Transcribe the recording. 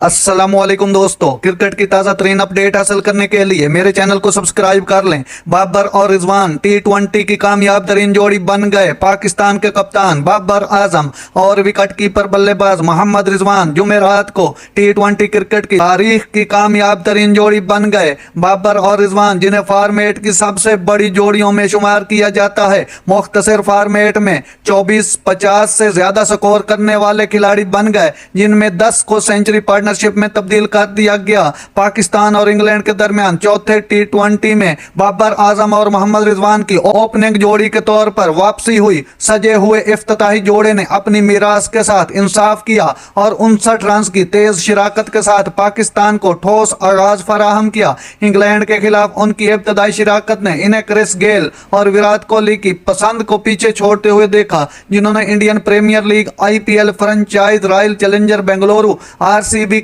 अस्सलामुअलैकुम दोस्तों, क्रिकेट की ताज़ा तरीन अपडेट हासिल करने के लिए मेरे चैनल को सब्सक्राइब कर लें। बाबर और रिजवान T20 की कामयाब तरीन जोड़ी बन गए। पाकिस्तान के कप्तान बाबर आजम और विकेट कीपर बल्लेबाज मोहम्मद रिजवान जुमेरात को T20 क्रिकेट की तारीख की कामयाब तरीन जोड़ी बन गए। बाबर और रिजवान, जिन्हें फॉर्मेट की सबसे बड़ी जोड़ियों में शुमार किया जाता है, मुख्तसर फॉर्मेट में 24-50 से ज्यादा स्कोर करने वाले खिलाड़ी बन गए, जिनमें 10 को सेंचुरी पार्टनरशिप में तब्दील कर दिया गया। पाकिस्तान और इंग्लैंड के दरमियान चौथे T20 में बाबर आजम और मोहम्मद रिजवान की ओपनिंग जोड़ी के तौर पर वापसी हुई। सजे हुए इफ्तिताही जोड़े ने अपनी मीरास के साथ इंसाफ किया और 59 रन की तेज शिराकत के साथ पाकिस्तान को ठोस आगाज फराहम किया। इंग्लैंड के खिलाफ उनकी इब्तदाई शिराकत ने इन्हें क्रिस गेल और विराट कोहली की पसंद को पीछे छोड़ते हुए देखा, जिन्होंने Indian Premier League, IPL franchise, Royal Challenger Bengaluru RCB